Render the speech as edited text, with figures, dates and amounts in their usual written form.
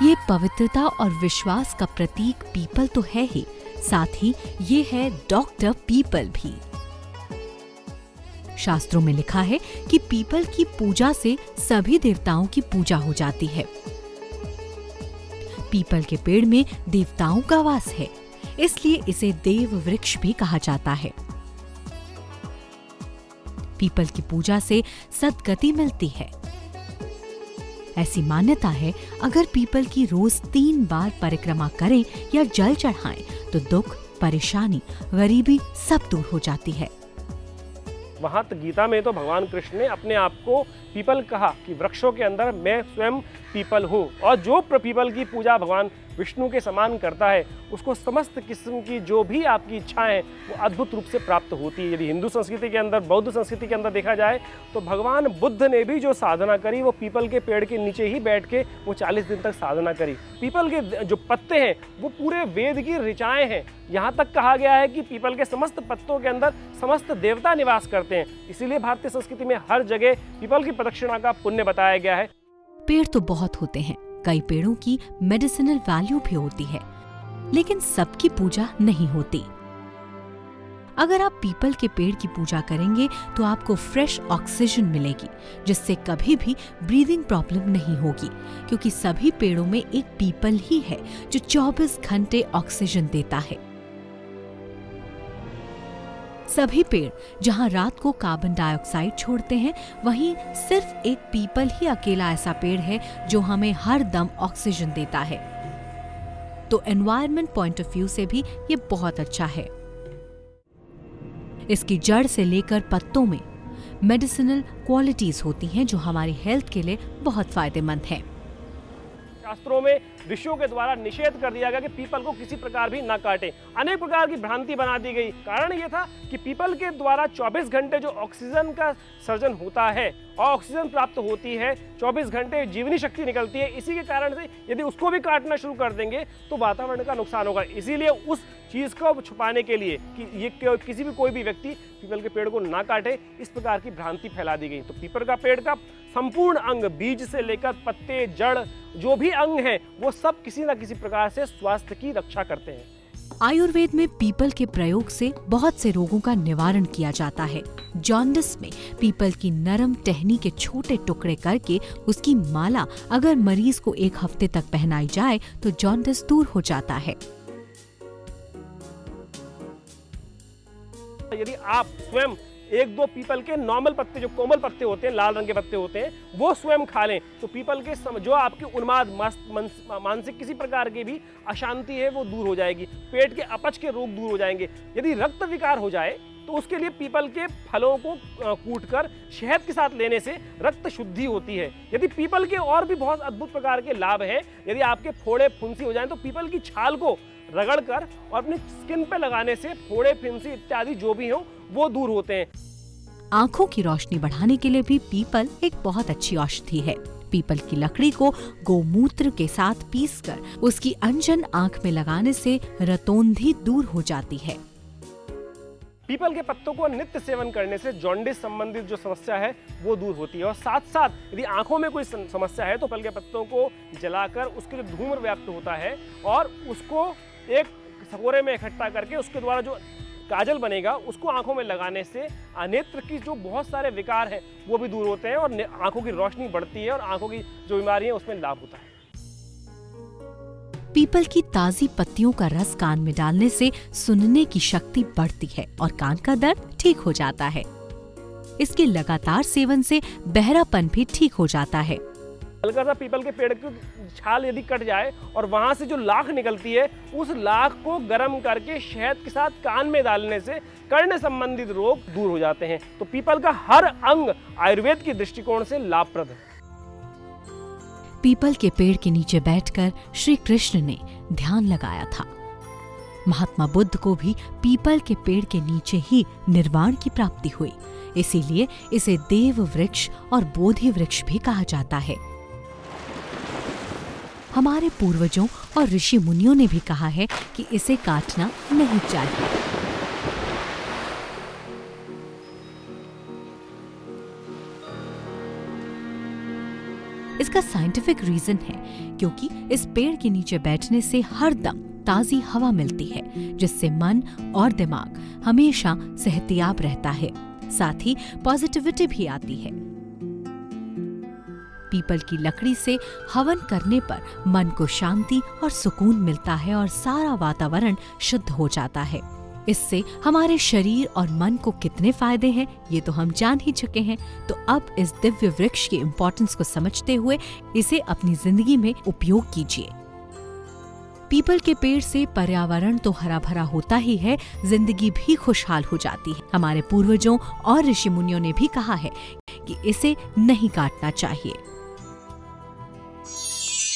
ये पवित्रता और विश्वास का प्रतीक पीपल तो है ही, साथ ही ये है डॉक्टर पीपल भी। शास्त्रों में लिखा है कि पीपल की पूजा से सभी देवताओं की पूजा हो जाती है। पीपल के पेड़ में देवताओं का वास है, इसलिए इसे देव वृक्ष भी कहा जाता है। पीपल की पूजा से सद्गति मिलती है। ऐसी मान्यता है, अगर पीपल की रोज 3 बार परिक्रमा करें या जल चढ़ाएं तो दुख, परेशानी, गरीबी सब दूर हो जाती है। वहाँ गीता में तो भगवान कृष्ण ने अपने आप को पीपल कहा कि वृक्षों के अंदर मैं स्वयं पीपल हूँ, और जो पीपल की पूजा भगवान विष्णु के समान करता है उसको समस्त किस्म की जो भी आपकी इच्छाएं वो अद्भुत रूप से प्राप्त होती है। यदि हिंदू संस्कृति के अंदर, बौद्ध संस्कृति के अंदर देखा जाए तो भगवान बुद्ध ने भी जो साधना करी वो पीपल के पेड़ के नीचे ही बैठ के वो 40 दिन तक साधना करी। पीपल के जो पत्ते हैं वो पूरे वेद की ऋचाएँ हैं। यहाँ तक कहा गया है कि पीपल के समस्त पत्तों के अंदर समस्त देवता निवास करते हैं। इसीलिए भारतीय संस्कृति में हर जगह पीपल की प्रदक्षिणा का पुण्य बताया गया है। पेड़ तो बहुत होते हैं, कई पेड़ों की मेडिसिनल वैल्यू भी होती है, लेकिन सबकी पूजा नहीं होती। अगर आप पीपल के पेड़ की पूजा करेंगे तो आपको फ्रेश ऑक्सीजन मिलेगी, जिससे कभी भी ब्रीदिंग प्रॉब्लम नहीं होगी, क्योंकि सभी पेड़ों में एक पीपल ही है जो 24 घंटे ऑक्सीजन देता है। सभी पेड़ जहां रात को कार्बन डाइऑक्साइड छोड़ते हैं, वहीं सिर्फ एक पीपल ही अकेला ऐसा पेड़ है जो हमें हर दम ऑक्सीजन देता है। तो एनवायरनमेंट पॉइंट ऑफ व्यू से भी ये बहुत अच्छा है। इसकी जड़ से लेकर पत्तों में मेडिसिनल क्वालिटीज होती हैं जो हमारी हेल्थ के लिए बहुत फायदेमंद हैं। शास्त्रों में ऋषियों के द्वारा निषेध कर दिया गया कि पीपल को किसी प्रकार भी ना काटे। अनेक प्रकार की भ्रांति बना दी गई। कारण यह था कि पीपल के द्वारा 24 घंटे जो ऑक्सीजन का सर्जन होता है और ऑक्सीजन प्राप्त होती है, 24 घंटे जीवनी शक्ति निकलती है। इसी के कारण से यदि उसको भी काटना शुरू कर देंगे तो वातावरण का नुकसान होगा। इसीलिए उस चीज़ को छुपाने के लिए कि ये किसी भी कोई भी व्यक्ति पीपल के पेड़ को ना काटे, इस प्रकार की भ्रांति फैला दी गई। तो पीपल का पेड़ का संपूर्ण अंग, बीज से लेकर पत्ते, जड़, जो भी अंग हैं वो सब किसी न किसी प्रकार से स्वास्थ्य की रक्षा करते हैं। आयुर्वेद में पीपल के प्रयोग से बहुत से रोगों का निवारण किया जाता है। जॉन्डिस में पीपल की नरम टहनी के छोटे टुकड़े करके उसकी माला अगर मरीज को 1 हफ्ते तक पहनाई जाए तो जॉन्डिस दूर हो जाता है। यदि आप स्वयं 1-2 पीपल के नॉर्मल पत्ते, जो कोमल पत्ते होते हैं, लाल रंग के पत्ते होते हैं, वो स्वयं खा लें तो पीपल के जो आपकी उन्माद, मानसिक किसी प्रकार की भी अशांति है वो दूर हो जाएगी। पेट के अपच के रोग दूर हो जाएंगे। यदि रक्त विकार हो जाए तो उसके लिए पीपल के फलों को कूटकर शहद के साथ लेने से रक्त शुद्धि होती है। यदि पीपल के और भी बहुत अद्भुत प्रकार के लाभ हैं, यदि आपके फोड़े फुंसी हो जाएं तो पीपल की छाल को रगड़कर और अपनी स्किन पे लगाने से फोड़े, फुंसी इत्यादि जो भी हो वो दूर होते हैं। आंखों की रोशनी बढ़ाने के लिए भी पीपल एक बहुत अच्छी औषधि है। पीपल की लकड़ी को गोमूत्र के साथ पीसकर उसकी अंजन आंख में लगाने से रतौंधी दूर हो जाती है। पीपल के पत्तों को नित्य सेवन करने से जॉन्डिस संबंधित जो समस्या है वो दूर होती है। और साथ साथ यदि आंखों में कोई समस्या है तो पीपल के पत्तों को जलाकर उसके जो धूम्र व्याप्त होता है और उसको एक सकोरे में इकट्ठा करके उसके द्वारा जो काजल बनेगा उसको आंखों में लगाने से नेत्र की जो बहुत सारे विकार हैं वो भी दूर होते हैं और आंखों की रोशनी बढ़ती है और आंखों की जो बीमारी है उसमें लाभ होता है। पीपल की ताजी पत्तियों का रस कान में डालने से सुनने की शक्ति बढ़ती है और कान का दर्द ठीक हो जाता है। इसके लगातार सेवन से बहरापन भी ठीक हो जाता है। हल्का सा पीपल के पेड़ की छाल यदि कट जाए और वहां से जो लाख निकलती है उस लाख को गर्म करके शहद के साथ कान में डालने से कर्ण संबंधित रोग दूर हो जाते हैं। तो पीपल का हर अंग आयुर्वेद के दृष्टिकोण से लाभप्रद है। पीपल के पेड़ के नीचे बैठकर श्री कृष्ण ने ध्यान लगाया था। महात्मा बुद्ध को भी पीपल के पेड़ के नीचे ही निर्वाण की प्राप्ति हुई, इसीलिए इसे देव वृक्ष और बोधि वृक्ष भी कहा जाता है। हमारे पूर्वजों और ऋषि मुनियों ने भी कहा है कि इसे काटना नहीं चाहिए। इसका साइंटिफिक रीजन है क्योंकि इस पेड़ के नीचे बैठने से हर दम ताजी हवा मिलती है, जिससे मन और दिमाग हमेशा सेहतियाब रहता है। साथ ही पॉजिटिविटी भी आती है। पीपल की लकड़ी से हवन करने पर मन को शांति और सुकून मिलता है और सारा वातावरण शुद्ध हो जाता है। इससे हमारे शरीर और मन को कितने फायदे हैं ये तो हम जान ही चुके हैं। तो अब इस दिव्य वृक्ष की इम्पोर्टेंस को समझते हुए इसे अपनी जिंदगी में उपयोग कीजिए। पीपल के पेड़ से पर्यावरण तो हरा भरा होता ही है, जिंदगी भी खुशहाल हो जाती है। हमारे पूर्वजों और ऋषि मुनियों ने भी कहा है कि इसे नहीं काटना चाहिए।